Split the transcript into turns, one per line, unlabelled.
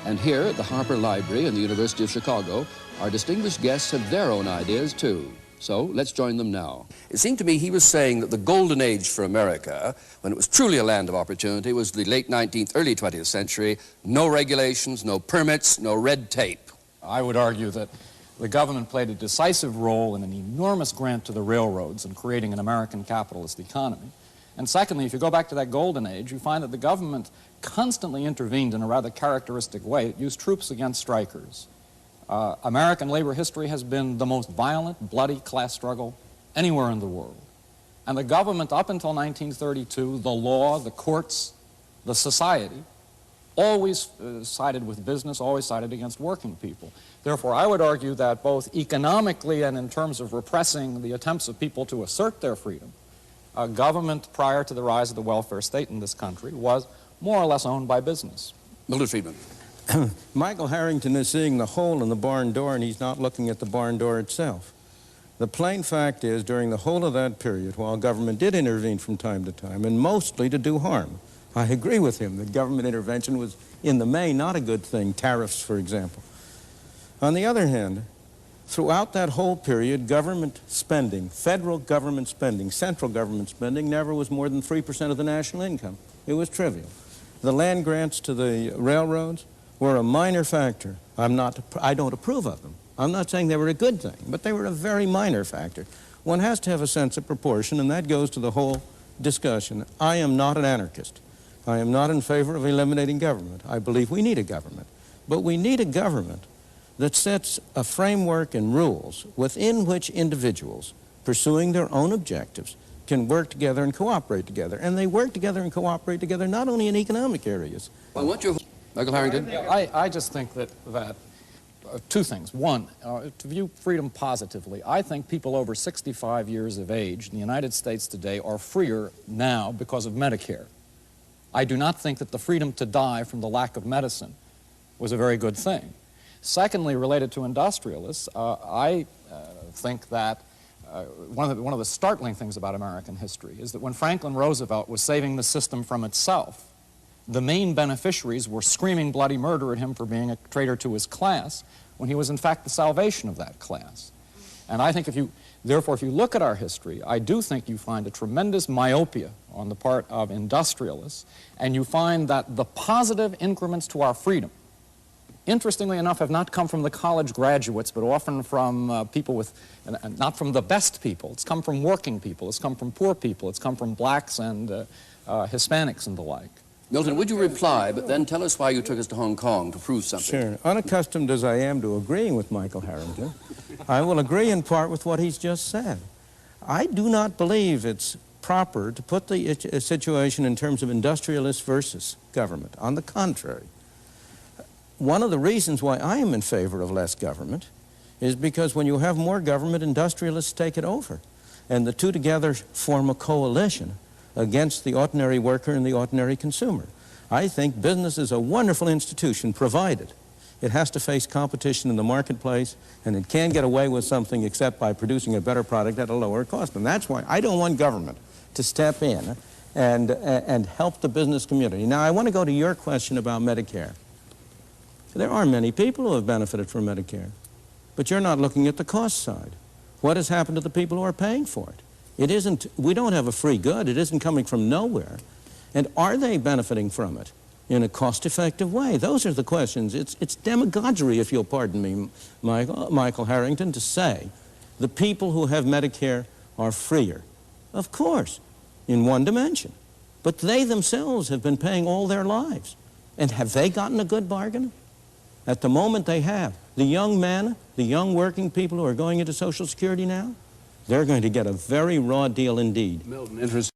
And here at the Harper Library in the University of Chicago, our distinguished guests have their own ideas too. So let's join them now. It seemed to me he was saying that the golden age for America, when it was truly a land of opportunity, was the late 19th, early 20th century. No regulations, no permits, no red tape.
I would argue that the government played a decisive role in an enormous grant to the railroads in creating an American capitalist economy. And secondly, if you go back to that golden age, you find that the government constantly intervened in a rather characteristic way. It used troops against strikers. American labor history has been the most violent, bloody class struggle anywhere in the world. And the government, up until 1932, the law, the courts, the society, always sided with business, always sided against working people. Therefore, I would argue that both economically and in terms of repressing the attempts of people to assert their freedom, government prior to the rise of the welfare state in this country was more or less owned by business.
Milton Friedman.
Michael Harrington is seeing the hole in the barn door, and he's not looking at the barn door itself. The plain fact is, during the whole of that period, while government did intervene from time to time, and mostly to do harm, I agree with him that government intervention was, in the main, not a good thing, tariffs, for example. On the other hand, throughout that whole period, government spending, federal government spending, central government spending, never was more than 3% of the national income. It was trivial. The land grants to the railroads were a minor factor. I don't approve of them. I'm not saying they were a good thing, but they were a very minor factor. One has to have a sense of proportion, and that goes to the whole discussion. I am not an anarchist. I am not in favor of eliminating government. I believe we need a government. But we need a government that sets a framework and rules within which individuals, pursuing their own objectives, can work together and cooperate together. And they work together and cooperate together not only in economic areas.
Well, what's your... Michael Harrington?
I just think that two things. One, to view freedom positively, I think people over 65 years of age in the United States today are freer now because of Medicare. I do not think that the freedom to die from the lack of medicine was a very good thing. Secondly, related to industrialists, I think that one of the startling things about American history is that when Franklin Roosevelt was saving the system from itself, the main beneficiaries were screaming bloody murder at him for being a traitor to his class, when he was in fact the salvation of that class. And I think therefore, if you look at our history, I do think you find a tremendous myopia on the part of industrialists, and you find that the positive increments to our freedom, interestingly enough, have not come from the college graduates, but often from people with, not from the best people. It's come from working people, it's come from poor people, it's come from blacks and Hispanics and the like.
Milton, would you reply, but then tell us why you took us to Hong Kong to prove something?
Sure. Unaccustomed as I am to agreeing with Michael Harrington, I will agree in part with what he's just said. I do not believe it's proper to put the situation in terms of industrialists versus government. On the contrary, one of the reasons why I am in favor of less government is because when you have more government, industrialists take it over. And the two together form a coalition against the ordinary worker and the ordinary consumer. I think business is a wonderful institution, provided it has to face competition in the marketplace, and it can't get away with something except by producing a better product at a lower cost. And that's why I don't want government to step in and help the business community. Now, I want to go to your question about Medicare. There are many people who have benefited from Medicare, but you're not looking at the cost side. What has happened to the people who are paying for it? It isn't, we don't have a free good. It isn't coming from nowhere. And are they benefiting from it in a cost-effective way? Those are the questions. It's demagoguery, if you'll pardon me, Michael Harrington, to say the people who have Medicare are freer. Of course, in one dimension. But they themselves have been paying all their lives. And have they gotten a good bargain? At the moment they have. The young men, the young working people who are going into Social Security now, they're going to get a very raw deal indeed.
Milton, interesting.